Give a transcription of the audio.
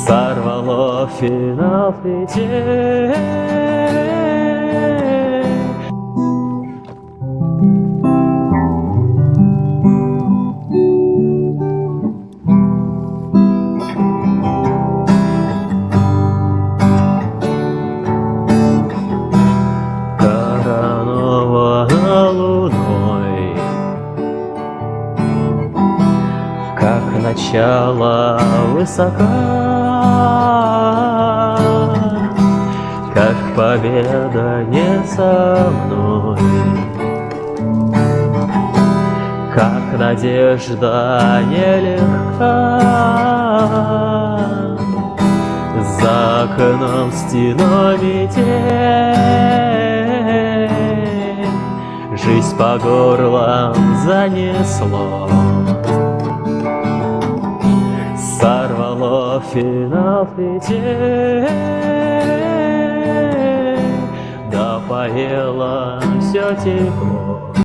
Сорвало финал петель. Коронована луной, как начало высока, как победа не со мной, как надежда нелегка. За окном стеной метель, жизнь по горлам занесло. Сорвало финал петель, да поело все тепло.